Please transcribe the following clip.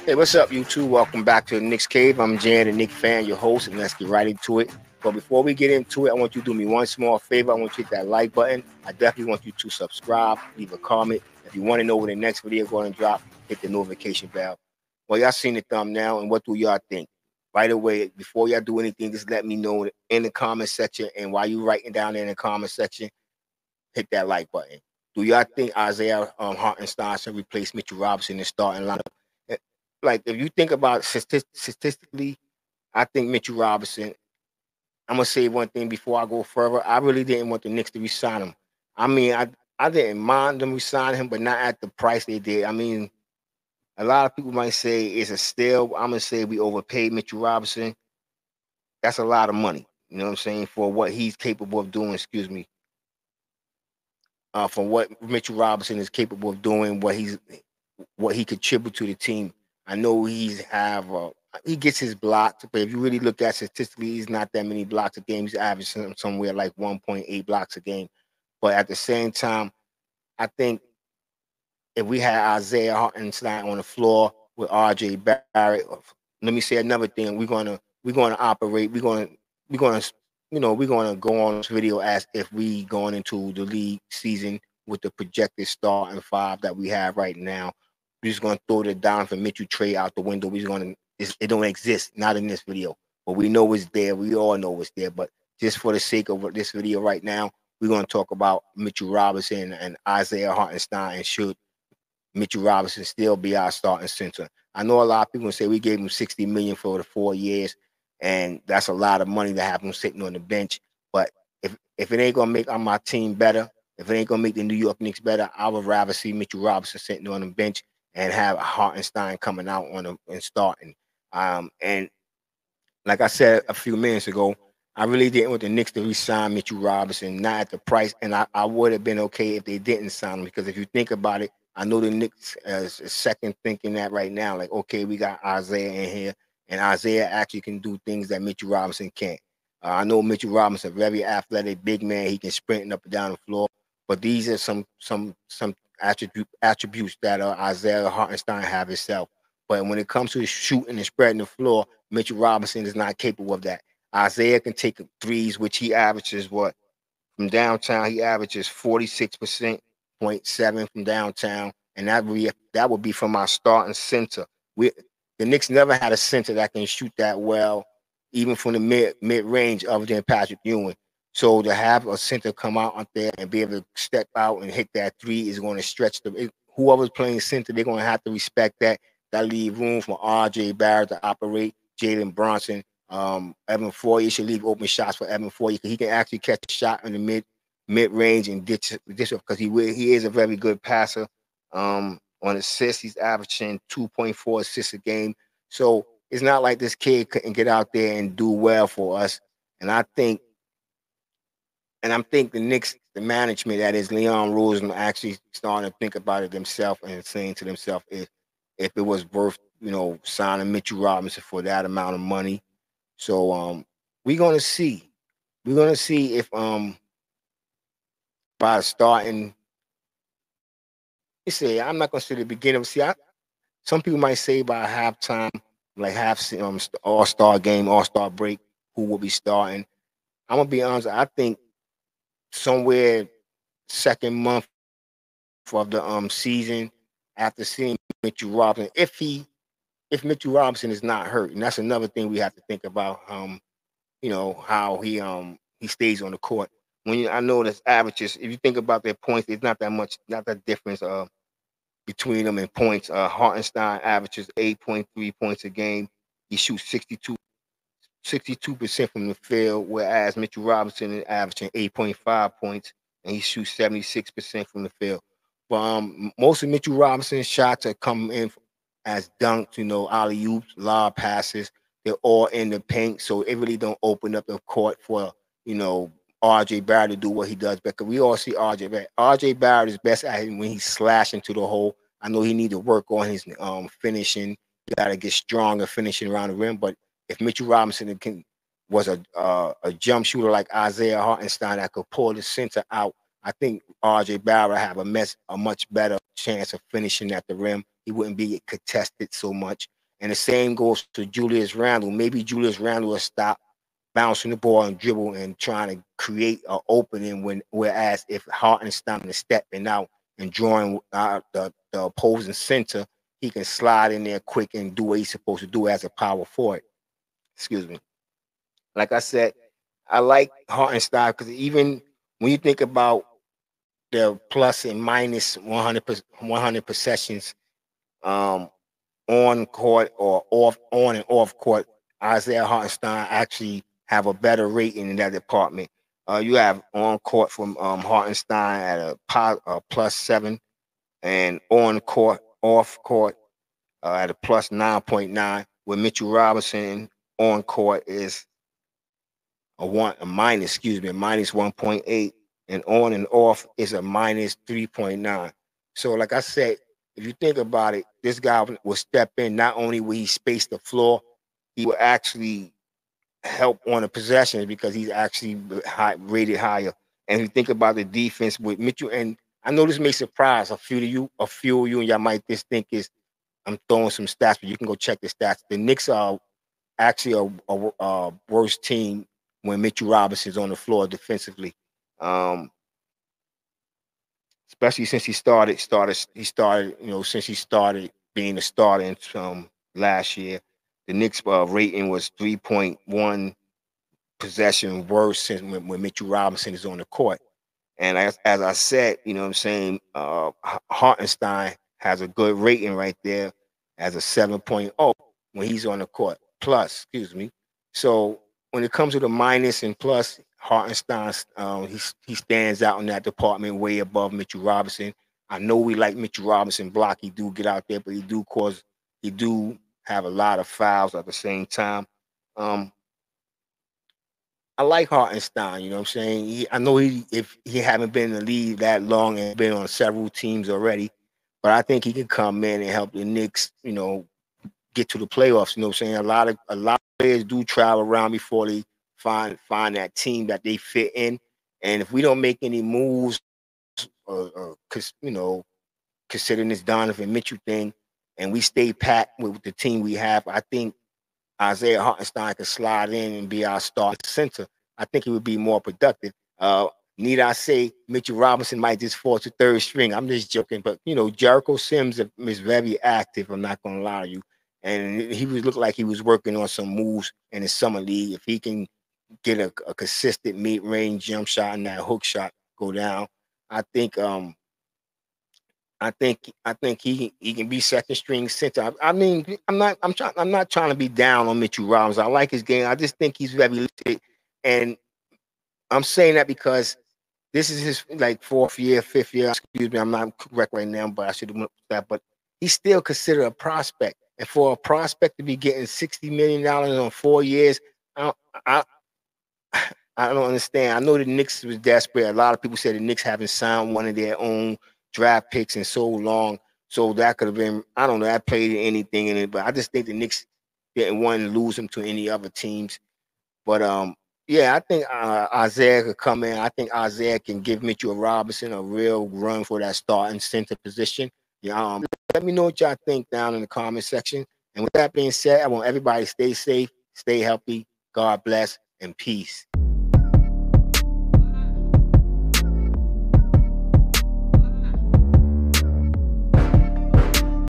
Hey, what's up, you two? Welcome back to the Knicks Cave. I'm Jan, the Knicks fan, your host, and let's get right into it. But before we get into it, I want you to do me one small favor. I want you to hit that like button. I definitely want you to subscribe, leave a comment. If you want to know when the next video is going to drop, hit the notification bell. Well, y'all seen the thumbnail, and what do y'all think? Right away, before y'all do anything, just let me know in the comment section. And while you writing down there in the comment section, hit that like button. Do y'all think Isaiah Hartenstein should replace Mitchell Robinson in the starting lineup? Eh, Like, if you think about statistically, I think Mitchell Robinson. I'm gonna say one thing before I go further. I really didn't want the Knicks to resign him. I mean, I didn't mind them resigning him, but not at the price they did. I mean, a lot of people might say it's a steal. I'm gonna say we overpaid Mitchell Robinson. That's a lot of money. You know what I'm saying, for what he's capable of doing. Excuse me, for what Mitchell Robinson is capable of doing, what he contribute to the team. I know he gets his blocks, but if you really look at statistically, he's not that many blocks a game. He's averaging somewhere like 1.8 blocks a game. But at the same time, I think if we had Isaiah Hartenstein on the floor with RJ Barrett, let me say another thing. We're gonna operate. We're gonna we're gonna go on this video as if we going into the league season with the projected starting five that we have right now. We're just gonna throw the Donovan Mitchell trade out the window. It don't exist, not in this video, but we know it's there. We all know it's there. But just for the sake of this video right now, we're gonna talk about Mitchell Robinson and Isaiah Hartenstein, and should Mitchell Robinson still be our starting center. I know a lot of people say we gave him 60 million for the 4 years, and that's a lot of money to have him sitting on the bench. But if it ain't gonna make my team better, if it ain't gonna make the New York Knicks better, I would rather see Mitchell Robinson sitting on the bench and have Hartenstein coming out on him and starting. And like I said a few minutes ago, I really didn't want the Knicks to re-sign Mitchell Robinson, not at the price, and I would have been okay if they didn't sign him, because if you think about it, I know the Knicks is second thinking that right now, like, okay, we got Isaiah in here, and Isaiah actually can do things that Mitchell Robinson can't. I know Mitchell Robinson, a very athletic, big man. He can sprint up and down the floor, but these are some attributes that Isaiah Hartenstein have himself. But when it comes to shooting and spreading the floor, Mitchell Robinson is not capable of that. Isaiah can take threes, which he averages what from downtown. He averages 46% point seven from downtown, and that would be from our starting center. We the Knicks never had a center that can shoot that well, even from the mid range, other than Patrick Ewing. So to have a center come out there and be able to step out and hit that three is going to stretch whoever's playing center. They're going to have to respect that. That leave room for R.J. Barrett to operate, Jalen Bronson, Evan Fournier should leave open shots for Evan Fournier, because he can actually catch a shot in the mid range and ditch because he is a very good passer. On assists, he's averaging 2.4 assists a game. So it's not like this kid couldn't get out there and do well for us. And I'm thinking the Knicks, the management, that is Leon Rosen, actually starting to think about it themselves and saying to themselves if it was worth signing Mitchell Robinson for that amount of money. So we're gonna see. We're gonna see if by starting, you say, I'm not gonna say the beginning. See, some people might say by halftime, like All Star game, All Star break, who will be starting. I'm gonna be honest. I think somewhere second month of the season, after seeing Mitchell Robinson, if Mitchell Robinson is not hurt, and that's another thing we have to think about. How he stays on the court. I know that's averages. If you think about their points, it's not that much, not that difference between them in points. Hartenstein averages 8.3 points a game. He shoots 62% from the field, whereas Mitchell Robinson is averaging 8.5 points, and he shoots 76% from the field. But most of Mitchell Robinson's shots are coming in as dunks, alley oops, lob passes. They're all in the paint, so it really don't open up the court for RJ Barrett to do what he does. Because we all see RJ Barrett. RJ Barrett is best at it when he's slashing to the hole. I know he needs to work on his finishing. He got to get stronger finishing around the rim. But if Mitchell Robinson was a jump shooter like Isaiah Hartenstein that could pull the center out, I think RJ Barrett have a much better chance of finishing at the rim. He wouldn't be contested so much. And the same goes to Julius Randle. Maybe Julius Randle will stop bouncing the ball and dribble and trying to create an opening, whereas if Hartenstein is stepping out and drawing out the opposing center, he can slide in there quick and do what he's supposed to do as a power forward. Excuse me. Like I said, I like Hartenstein because even when you think about the plus and minus 100 possessions, um, on court or off on and off court, Isaiah Hartenstein actually have a better rating in that department. You have on court from Hartenstein at a +7, and on court, off court at a +9.9. Where Mitchell Robinson on court is a minus 1.8, and on and off is a minus 3.9. So, like I said, if you think about it, this guy will step in. Not only will he space the floor, he will actually help on the possessions because he's actually rated higher. And if you think about the defense with Mitchell, and I know this may surprise a few of you, and y'all might just think is I'm throwing some stats, but you can go check the stats. The Knicks are actually a worse team when Mitchell Robinson's on the floor defensively. Um, Especially since since he started being a starter in last year. The Knicks rating was 3.1 possession worse since when Mitchell Robinson is on the court. And as I said, you know what I'm saying, Hartenstein has a good rating right there as a 7.0 when he's on the court. Plus, excuse me. So when it comes to the minus and plus, Hartenstein, he stands out in that department way above Mitchell Robinson. I know we like Mitchell Robinson block. He do get out there, but he do have a lot of fouls at the same time. Um, I like Hartenstein, you know what I'm saying? I know if he haven't been in the league that long and been on several teams already, but I think he can come in and help the Knicks, get to the playoffs. You know what I'm saying? A lot of players do travel around before they find that team that they fit in. And if we don't make any moves, cause considering this Donovan Mitchell thing, and we stay packed with the team we have, I think Isaiah Hartenstein could slide in and be our starting center. I think he would be more productive. Need I say Mitchell Robinson might just fall to third string? I'm just joking, but Jericho Sims is very active. I'm not gonna lie to you, and he was look like he was working on some moves in the summer league. If he can get a consistent mid-range jump shot and that hook shot go down, I think I think he can be second string center. I mean, I'm not trying to be down on Mitchell Robinson. I like his game. I just think he's very limited, and I'm saying that because this is his like fourth year, fifth year. Excuse me, I'm not correct right now, but I should have went with that. But he's still considered a prospect, and for a prospect to be getting $60 million on 4 years, I, I I don't understand. I know the Knicks was desperate. A lot of people said the Knicks haven't signed one of their own draft picks in so long. So that could have been, I don't know, that played anything in it. But I just think the Knicks didn't want to lose him to any other teams. But yeah, I think Isaiah could come in. I think Isaiah can give Mitchell Robinson a real run for that starting center position. Yeah, let me know what y'all think down in the comment section. And with that being said, I want everybody to stay safe, stay healthy. God bless and peace.